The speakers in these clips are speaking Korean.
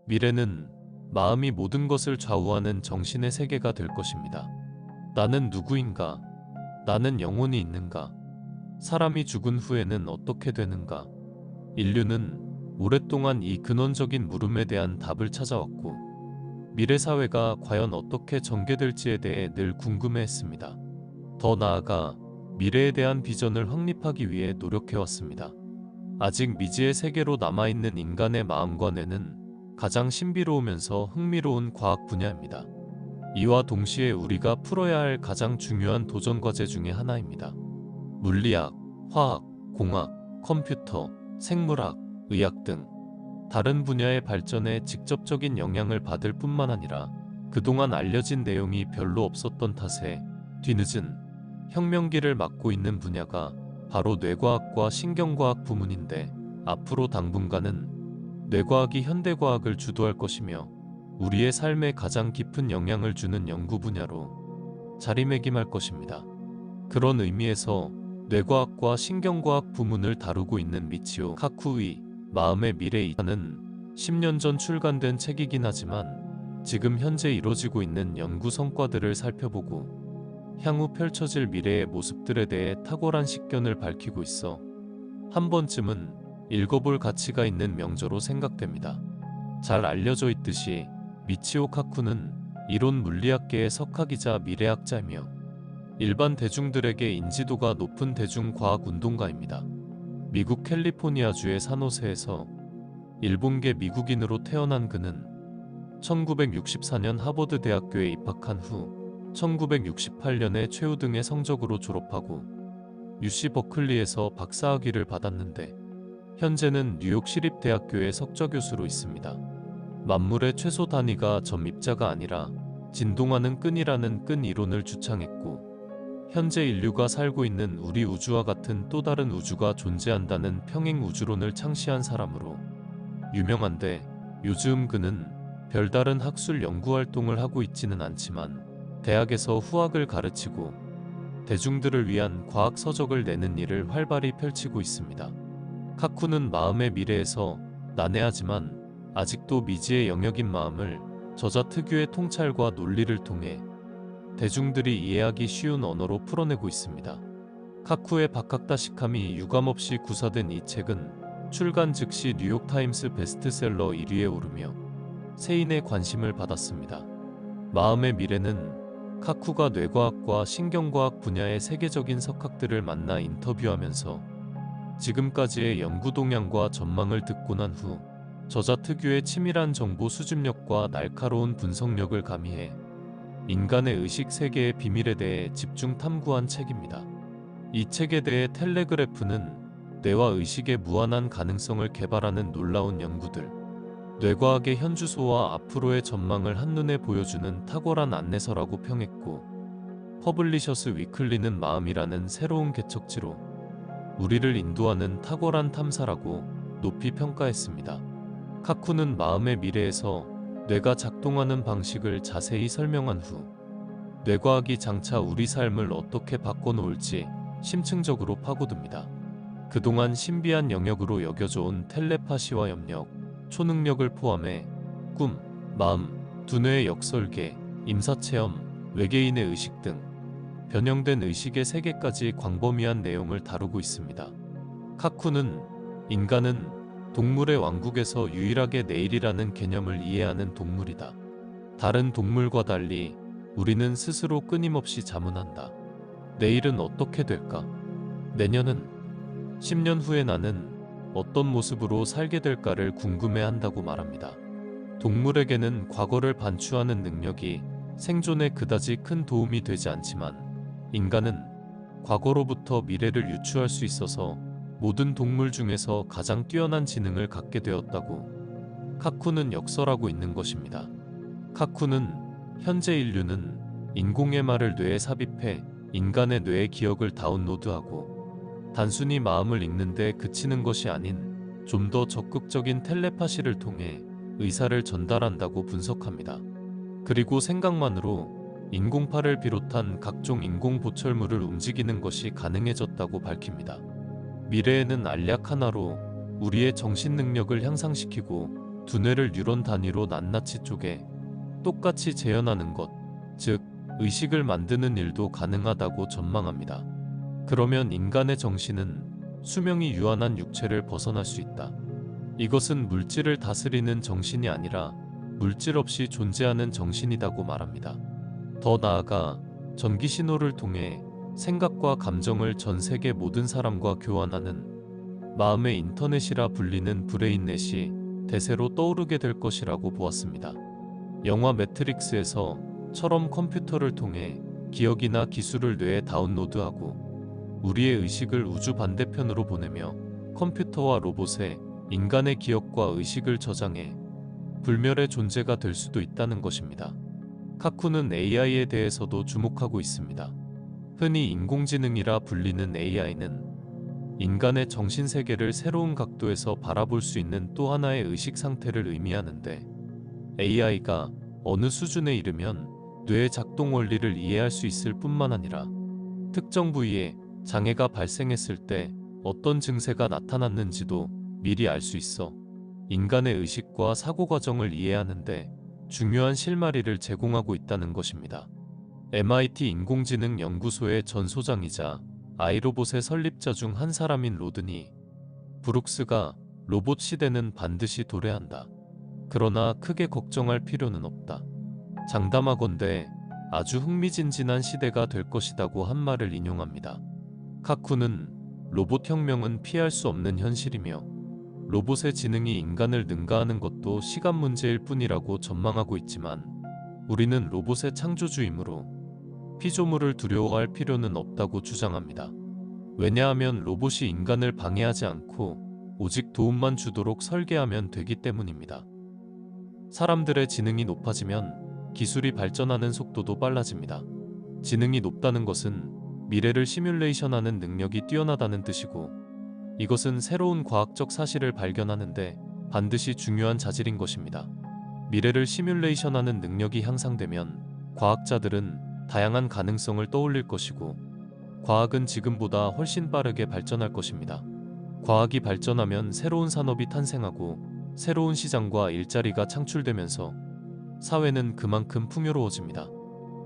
미래는 마음이 모든 것을 좌우하는 정신의 세계가 될 것입니다. 나는 누구인가? 나는 영혼이 있는가? 사람이 죽은 후에는 어떻게 되는가? 인류는 오랫동안 이 근원적인 물음에 대한 답을 찾아왔고, 미래 사회가 과연 어떻게 전개될지에 대해 늘 궁금해했습니다. 더 나아가 미래에 대한 비전을 확립하기 위해 노력해왔습니다. 아직 미지의 세계로 남아있는 인간의 마음과 뇌는 가장 신비로우면서 흥미로운 과학 분야입니다. 이와 동시에 우리가 풀어야 할 가장 중요한 도전 과제 중에 하나입니다. 물리학, 화학, 공학, 컴퓨터, 생물학, 의학 등 다른 분야의 발전에 직접적인 영향을 받을 뿐만 아니라 그동안 알려진 내용이 별로 없었던 탓에 뒤늦은 혁명기를 맞고 있는 분야가 바로 뇌과학과 신경과학 부문인데, 앞으로 당분간은 뇌과학이 현대과학을 주도할 것이며 우리의 삶에 가장 깊은 영향을 주는 연구 분야로 자리매김할 것입니다. 그런 의미에서 뇌과학과 신경과학 부문을 다루고 있는 미치오 카쿠의 마음의 미래이라는 10년 전 출간된 책이긴 하지만, 지금 현재 이뤄지고 있는 연구 성과들을 살펴보고 향후 펼쳐질 미래의 모습들에 대해 탁월한 식견을 밝히고 있어 한 번쯤은 읽어볼 가치가 있는 명저로 생각됩니다. 잘 알려져 있듯이 미치오 카쿠는 이론 물리학계의 석학이자 미래학자이며 일반 대중들에게 인지도가 높은 대중과학 운동가입니다. 미국 캘리포니아주의 산호세에서 일본계 미국인으로 태어난 그는 1964년 하버드 대학교에 입학한 후 1968년에 최우등의 성적으로 졸업하고 UC 버클리에서 박사학위를 받았는데, 현재는 뉴욕 시립대학교의 석좌교수로 있습니다. 만물의 최소 단위가 점입자가 아니라 진동하는 끈이라는 끈 이론을 주창했고, 현재 인류가 살고 있는 우리 우주와 같은 또 다른 우주가 존재한다는 평행 우주론을 창시한 사람으로 유명한데, 요즘 그는 별다른 학술 연구 활동을 하고 있지는 않지만 대학에서 후학을 가르치고 대중들을 위한 과학 서적을 내는 일을 활발히 펼치고 있습니다. 카쿠는 마음의 미래에서 난해하지만 아직도 미지의 영역인 마음을 저자 특유의 통찰과 논리를 통해 대중들이 이해하기 쉬운 언어로 풀어내고 있습니다. 카쿠의 박학다식함이 유감없이 구사된 이 책은 출간 즉시 뉴욕타임스 베스트셀러 1위에 오르며 세인의 관심을 받았습니다. 마음의 미래는 카쿠가 뇌과학과 신경과학 분야의 세계적인 석학들을 만나 인터뷰하면서 지금까지의 연구 동향과 전망을 듣고 난 후 저자 특유의 치밀한 정보 수집력과 날카로운 분석력을 가미해 인간의 의식 세계의 비밀에 대해 집중 탐구한 책입니다. 이 책에 대해 텔레그래프는 뇌와 의식의 무한한 가능성을 개발하는 놀라운 연구들, 뇌과학의 현주소와 앞으로의 전망을 한눈에 보여주는 탁월한 안내서라고 평했고, 퍼블리셔스 위클리는 마음이라는 새로운 개척지로 우리를 인도하는 탁월한 탐사라고 높이 평가했습니다. 카쿠는 마음의 미래에서 뇌가 작동하는 방식을 자세히 설명한 후 뇌과학이 장차 우리 삶을 어떻게 바꿔놓을지 심층적으로 파고듭니다. 그동안 신비한 영역으로 여겨져온 텔레파시와 염력, 초능력을 포함해 꿈, 마음, 두뇌의 역설계, 임사체험, 외계인의 의식 등 변형된 의식의 세계까지 광범위한 내용을 다루고 있습니다. 카쿠는 인간은 동물의 왕국에서 유일하게 내일이라는 개념을 이해하는 동물이다. 다른 동물과 달리 우리는 스스로 끊임없이 자문한다. 내일은 어떻게 될까? 내년은 10년 후에 나는 어떤 모습으로 살게 될까를 궁금해한다고 말합니다. 동물에게는 과거를 반추하는 능력이 생존에 그다지 큰 도움이 되지 않지만, 인간은 과거로부터 미래를 유추할 수 있어서 모든 동물 중에서 가장 뛰어난 지능을 갖게 되었다고 카쿠는 역설하고 있는 것입니다. 카쿠는 현재 인류는 인공의 말을 뇌에 삽입해 인간의 뇌의 기억을 다운로드하고 단순히 마음을 읽는데 그치는 것이 아닌 좀 더 적극적인 텔레파시를 통해 의사를 전달한다고 분석합니다. 그리고 생각만으로 인공팔을 비롯한 각종 인공보철물을 움직이는 것이 가능해졌다고 밝힙니다. 미래에는 알약 하나로 우리의 정신 능력을 향상시키고 두뇌를 뉴런 단위로 낱낱이 쪼개 똑같이 재현하는 것, 즉 의식을 만드는 일도 가능하다고 전망합니다. 그러면 인간의 정신은 수명이 유한한 육체를 벗어날 수 있다. 이것은 물질을 다스리는 정신이 아니라 물질 없이 존재하는 정신이라고 말합니다. 더 나아가 전기 신호를 통해 생각과 감정을 전 세계 모든 사람과 교환하는 마음의 인터넷이라 불리는 브레인넷이 대세로 떠오르게 될 것이라고 보았습니다. 영화 매트릭스에서 처럼 컴퓨터를 통해 기억이나 기술을 뇌에 다운로드하고 우리의 의식을 우주 반대편으로 보내며 컴퓨터와 로봇에 인간의 기억과 의식을 저장해 불멸의 존재가 될 수도 있다는 것입니다. 카쿠는 AI에 대해서도 주목하고 있습니다. 흔히 인공지능이라 불리는 AI는 인간의 정신세계를 새로운 각도에서 바라볼 수 있는 또 하나의 의식 상태를 의미하는데, AI가 어느 수준에 이르면 뇌의 작동 원리를 이해할 수 있을 뿐만 아니라 특정 부위에 장애가 발생했을 때 어떤 증세가 나타났는지도 미리 알 수 있어 인간의 의식과 사고 과정을 이해하는데 중요한 실마리를 제공하고 있다는 것입니다. MIT 인공지능 연구소의 전 소장이자 아이로봇의 설립자 중 한 사람인 로드니 브룩스가 로봇 시대는 반드시 도래한다. 그러나 크게 걱정할 필요는 없다. 장담하건대 아주 흥미진진한 시대가 될 것이라고 한 말을 인용합니다. 카쿠는 로봇 혁명은 피할 수 없는 현실이며 로봇의 지능이 인간을 능가하는 것도 시간 문제일 뿐이라고 전망하고 있지만, 우리는 로봇의 창조주이므로 피조물을 두려워할 필요는 없다고 주장합니다. 왜냐하면 로봇이 인간을 방해하지 않고 오직 도움만 주도록 설계하면 되기 때문입니다. 사람들의 지능이 높아지면 기술이 발전하는 속도도 빨라집니다. 지능이 높다는 것은 미래를 시뮬레이션하는 능력이 뛰어나다는 뜻이고, 이것은 새로운 과학적 사실을 발견하는데 반드시 중요한 자질인 것입니다. 미래를 시뮬레이션하는 능력이 향상되면 과학자들은 다양한 가능성을 떠올릴 것이고, 과학은 지금보다 훨씬 빠르게 발전할 것입니다. 과학이 발전하면 새로운 산업이 탄생하고 새로운 시장과 일자리가 창출되면서 사회는 그만큼 풍요로워집니다.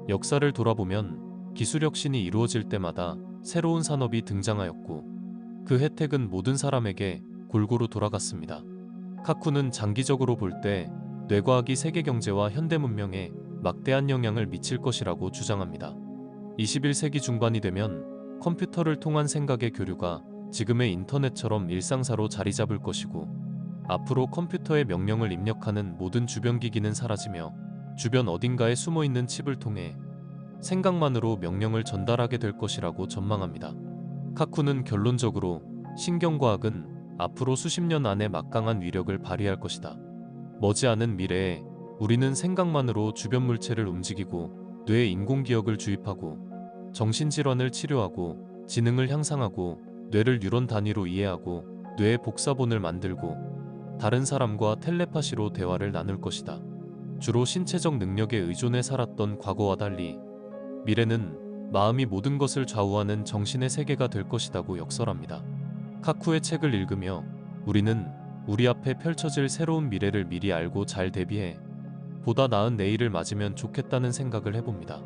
역사를 돌아보면 기술 혁신이 이루어질 때마다 새로운 산업이 등장하였고, 그 혜택은 모든 사람에게 골고루 돌아갔습니다. 카쿠는 장기적으로 볼 때 뇌과학이 세계 경제와 현대 문명에 막대한 영향을 미칠 것이라고 주장합니다. 21세기 중반이 되면 컴퓨터를 통한 생각의 교류가 지금의 인터넷처럼 일상사로 자리 잡을 것이고, 앞으로 컴퓨터에 명령을 입력하는 모든 주변 기기는 사라지며 주변 어딘가에 숨어있는 칩을 통해 생각만으로 명령을 전달하게 될 것이라고 전망합니다. 카쿠는 결론적으로 신경과학은 앞으로 수십 년 안에 막강한 위력을 발휘할 것이다. 머지않은 미래에 우리는 생각만으로 주변 물체를 움직이고 뇌에 인공기억을 주입하고 정신질환을 치료하고 지능을 향상하고 뇌를 뉴런 단위로 이해하고 뇌의 복사본을 만들고 다른 사람과 텔레파시로 대화를 나눌 것이다. 주로 신체적 능력에 의존해 살았던 과거와 달리 미래는 마음이 모든 것을 좌우하는 정신의 세계가 될 것이라고 역설합니다. 카쿠의 책을 읽으며 우리는 우리 앞에 펼쳐질 새로운 미래를 미리 알고 잘 대비해 보다 나은 내일을 맞으면 좋겠다는 생각을 해봅니다.